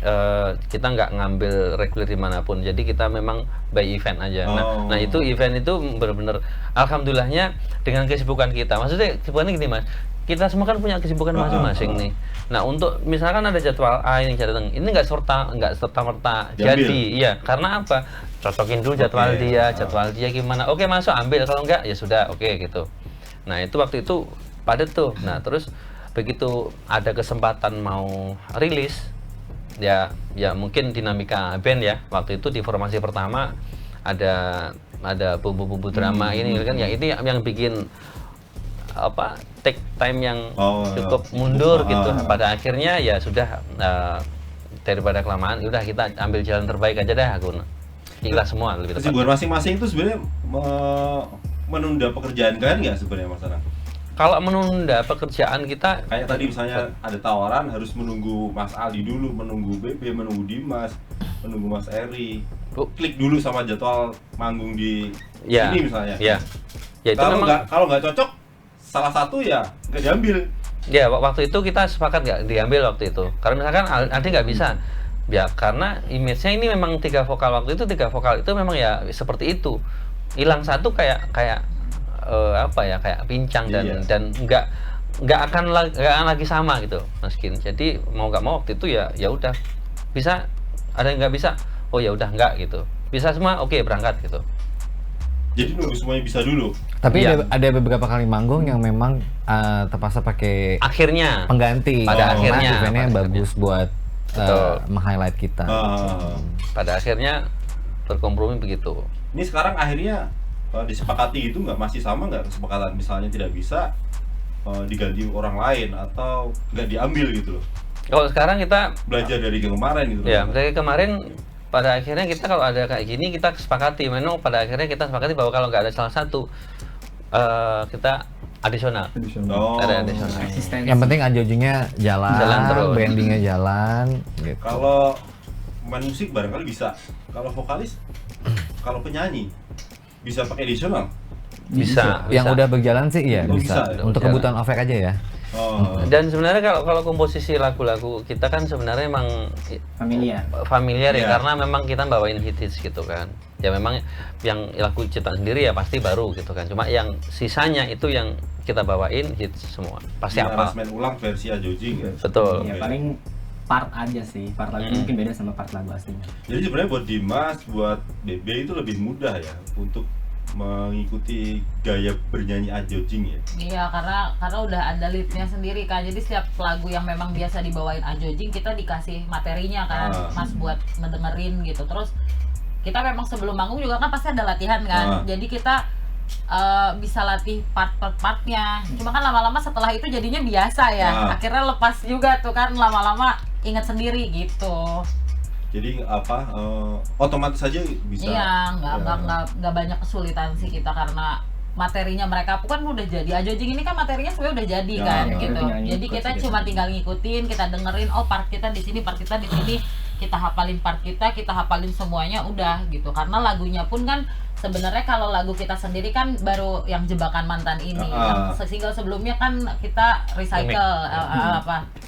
A: kita nggak ngambil reguler dimanapun. Jadi kita memang by event aja. Nah itu event itu benar-benar alhamdulillahnya dengan kesibukan kita. Maksudnya kesibukannya gini Mas. Kita semua kan punya kesibukan masing-masing nih. Nah untuk misalkan ada jadwal A ini nggak serta-merta jadi, iya. Karena apa? Cocokin dulu jadwal dia gimana? Oke masuk ambil, kalau enggak ya sudah oke gitu. Nah itu waktu itu padat tuh. Nah terus begitu ada kesempatan mau rilis, ya mungkin dinamika band ya. Waktu itu di formasi pertama ada bumbu-bumbu drama ini kan, ya itu yang bikin take time yang cukup mundur gitu. Pada akhirnya ya sudah, daripada kelamaan udah kita ambil jalan terbaik aja dah, aku ikhlas semua lebih tepat.
C: Kesibukan masing-masing itu sebenarnya menunda pekerjaan kalian nggak sebenarnya Mas Anang?
A: Kalau menunda pekerjaan kita
C: Kayak tadi misalnya ada tawaran harus menunggu Mas Aldi dulu, menunggu BB, menunggu Dimas, menunggu Mas Eri, klik dulu sama jadwal manggung di sini misalnya.
A: Ya itu
C: kalau nggak cocok salah satu ya nggak diambil.
A: Ya waktu itu kita sepakat nggak diambil waktu itu. Karena misalkan Aldi nggak bisa, ya karena image-nya ini memang 3 vokal, waktu itu 3 vokal itu memang ya seperti itu. Hilang satu kayak kayak pincang dan nggak akan lagi sama gitu Mas Kin. Jadi mau nggak mau waktu itu ya udah, bisa ada yang nggak bisa, oh ya udah nggak gitu, bisa semua oke, berangkat gitu.
C: Jadi nunggu semuanya bisa dulu.
D: Tapi ada beberapa kali manggung yang memang terpaksa pakai
A: akhirnya
D: pengganti
A: pada akhirnya
D: eventnya bagus buat meng-highlight kita.
A: Pada akhirnya berkompromi begitu.
C: Ini sekarang akhirnya disepakati gitu nggak, masih sama nggak kesepakatan, misalnya tidak bisa diganti orang lain atau nggak diambil gitu loh?
A: Kalau sekarang kita
C: belajar dari kemarin gitu.
A: Ya, dari kemarin pada akhirnya kita kalau ada kayak gini kita sepakati, memang pada akhirnya kita sepakati bahwa kalau nggak ada salah satu kita adisional. Ada adisional.
D: Yang penting anjing-anjingnya jalan terus, brandingnya jalan. Gitu.
C: Kalau main musik barangkali bisa, kalau vokalis, kalau penyanyi bisa pakai additional?
A: Bisa.
D: Yang udah berjalan sih iya bisa.
C: Ya?
D: Untuk kebutuhan OVEC aja ya.
A: Dan sebenarnya kalau komposisi lagu-lagu kita kan sebenarnya emang familiar ya, karena memang kita bawain hits gitu kan. Ya memang yang lagu ciptaan sendiri ya pasti baru gitu kan. Cuma yang sisanya itu yang kita bawain hits semua. Pasti apa?
C: Aransemen ulang versi Ajojing ya.
A: Betul.
F: Ya paling part aja sih, part lagu mungkin beda sama part lagu aslinya.
C: Jadi sebenarnya buat Dimas, buat BB itu lebih mudah ya untuk mengikuti gaya bernyanyi Ajojing ya.
B: Iya, karena udah ada leadnya sendiri kan. Jadi setiap lagu yang memang biasa dibawain Ajojing kita dikasih materinya kan, Mas buat ngedengerin gitu. Terus kita memang sebelum manggung juga kan pasti ada latihan kan. Jadi kita bisa latih part-partnya. Cuma kan lama-lama setelah itu jadinya biasa ya. Akhirnya lepas juga tuh kan, lama-lama ingat sendiri gitu.
C: Jadi otomatis saja bisa.
B: Iya, nggak banyak kesulitan sih kita karena materinya mereka kan udah jadi. Ajojing ini kan materinya sebenarnya udah jadi kan gitu. Jadi kita cuma tinggal ngikutin, kita dengerin, oh part kita di sini, part kita di sini, kita hafalin part kita hafalin semuanya udah gitu. Karena lagunya pun kan sebenarnya kalau lagu kita sendiri kan baru yang Jebakan Mantan ini. Yang single sebelumnya kan kita recycle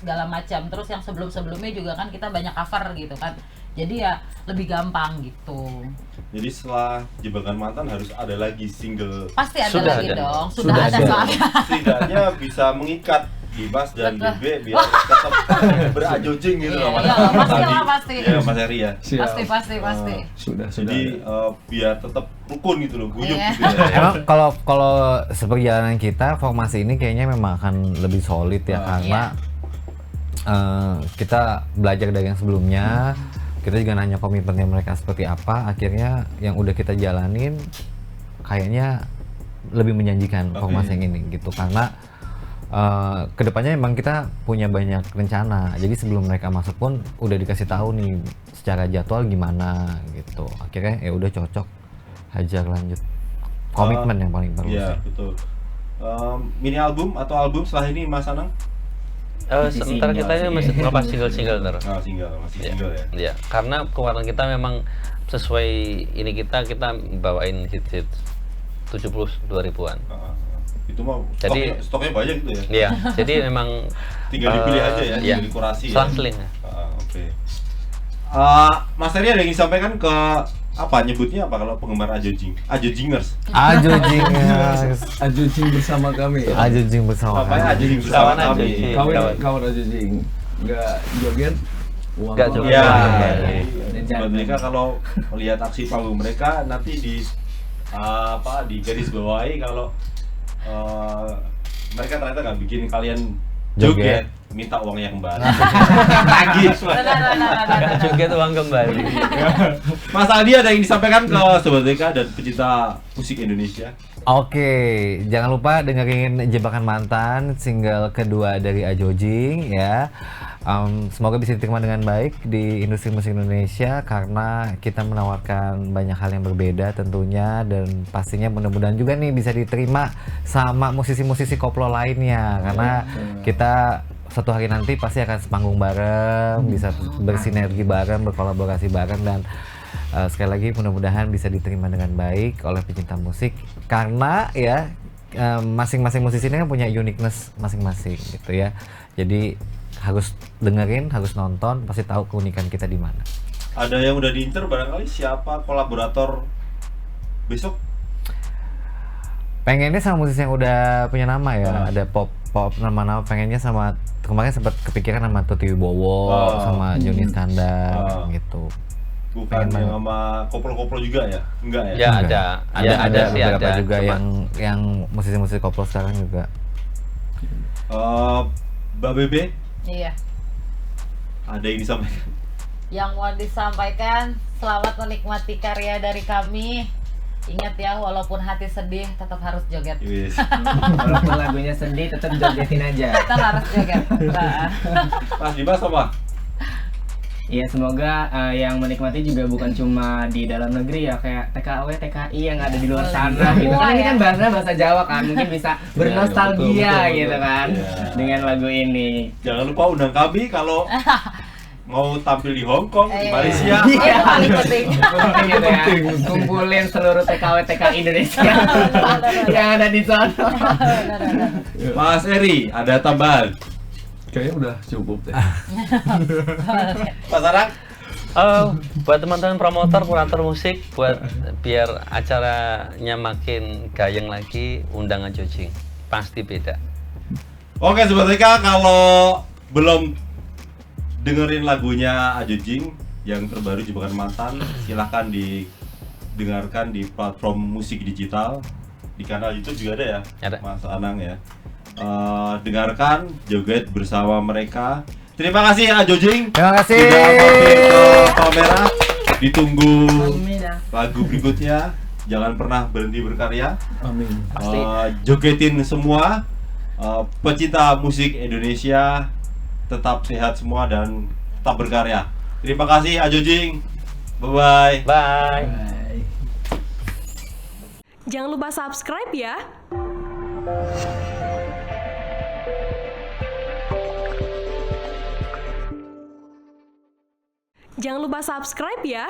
B: segala macam. Terus yang sebelum-sebelumnya juga kan kita banyak cover gitu kan. Jadi ya lebih gampang gitu.
C: Jadi setelah Jebakan Mantan harus ada lagi single.
B: Pasti ada
A: Sudah
B: lagi
A: ada.
B: dong. Sudah ada soalnya.
C: Setidaknya bisa mengikat Dimas dan BB biar tetap berajojing gitu loh.
B: Pasti.
C: Ya Mas Eri ya.
B: Pasti.
E: Sudah.
C: Jadi biar tetap rukun gitu loh, guyup gitu ya.
D: Emang kalau seperjalanan kita formasi ini kayaknya memang akan lebih solid ya, karena kita belajar dari yang sebelumnya. Kita juga nanya komitmennya mereka seperti apa, akhirnya yang udah kita jalanin kayaknya lebih menjanjikan formasi yang ini gitu, karena kedepannya emang kita punya banyak rencana. Jadi sebelum mereka masuk pun udah dikasih tahu nih secara jadwal gimana gitu. Akhirnya ya udah cocok, hajar lanjut. Komitmen yang paling perlu.
C: Iya betul. Mini album atau album setelah ini Mas Anang?
A: Sementara kita ini masih ngelepas single-single terus.
C: Masih single ya.
A: Iya, karena kekuatan kita memang sesuai ini kita bawain hits 72 ribuan.
C: Itu mah stoknya banyak gitu ya.
A: Iya, jadi memang
C: tinggal dipilih aja ya,
A: iya,
C: tinggal dikurasi
A: selang-seling.
C: Oke. Mas Eri ada yang disampaikan ke nyebutnya apa kalau penggemar Ajojing? Ajojingers.
E: Ajojing bersama kami.
D: Ajojing bersama kami.
C: Ajojing bersama kami.
E: Kawan Ajojing. Enggak joget.
A: Enggak joget.
C: Ya. Buat mereka kalau melihat aksi panggung mereka nanti di garis bawahi kalau mereka ternyata nggak bikin kalian joget. minta uangnya kembali. Tragis.
A: Nggak joget uang kembali.
C: Mas Aldi ada yang disampaikan ke Sobat TK dan pecinta musik Indonesia?
D: Oke, jangan lupa dengerin Jebakan Mantan, single kedua dari Ajojing ya. Semoga bisa diterima dengan baik di industri musik Indonesia karena kita menawarkan banyak hal yang berbeda tentunya, dan pastinya mudah-mudahan juga nih bisa diterima sama musisi-musisi koplo lainnya karena kita suatu hari nanti pasti akan sepanggung bareng, bisa bersinergi bareng, berkolaborasi bareng, dan sekali lagi mudah-mudahan bisa diterima dengan baik oleh pecinta musik karena ya masing-masing musisi ini kan punya uniqueness masing-masing gitu ya. Jadi harus dengerin, harus nonton, pasti tahu keunikan kita di mana.
C: Ada yang udah diincer barangkali siapa kolaborator besok?
D: Pengennya sama musisi yang udah punya nama ya, ada pop nama-nama, pengennya sama kemarin sempat kepikiran sama Tuti Wibowo, sama Joni Iskandar gitu.
C: Bukan yang sama koplo-koplo juga ya? Enggak ya?
A: Ya ada sih,
D: beberapa
A: ada.
D: juga
A: Cuma
D: yang musisi-musisi koplo sekarang juga.
C: Mbak Bebe,
B: Iya.
C: ada yang disampaikan?
B: Yang mau disampaikan, selamat menikmati karya dari kami. Ingat ya, walaupun hati sedih, tetap harus joget.
C: Yes.
F: Walaupun lagunya sedih, tetap jogetin aja.
B: Tetap harus joget. Nah.
C: Mas Dimas apa?
F: Iya, semoga yang menikmati juga bukan cuma di dalam negeri ya, kayak TKW, TKI yang ada di luar sana gitu. Kan ini kan bahasa Jawa kan, mungkin bisa bernostalgia
C: betul,
F: gitu kan dengan lagu ini.
C: Jangan lupa undang kami kalau mau tampil di Hong Kong, di Malaysia.
B: Itu paling penting.
F: Penting gitu ya. Kumpulin seluruh TKW TKI Indonesia yang ada di sana.
C: Mas Eri, ada tambahan?
E: Kayaknya udah cukup deh.
C: Mas Arang?
A: buat teman-teman promotor, kurator musik, buat biar acaranya makin gayeng lagi, undang Ajojing. Pasti beda.
C: Oke Sobat TK, kalau belum dengerin lagunya Ajojing yang terbaru Jebakan Mantan, silahkan didengarkan di platform musik digital. Di kanal YouTube juga ada ya,
A: Ada.
C: Mas Anang ya. Dengarkan, joget bersama mereka. Terima kasih Ajojing.
D: Terima kasih.
C: Sudah mampir ke kamera. Ditunggu lagu berikutnya. Jangan pernah berhenti berkarya.
E: Amin.
C: Jogetin semua. Pecinta musik Indonesia, tetap sehat semua dan tetap berkarya. Terima kasih Ajojing. Bye bye.
A: Bye.
G: Jangan lupa subscribe ya. Jangan lupa subscribe ya.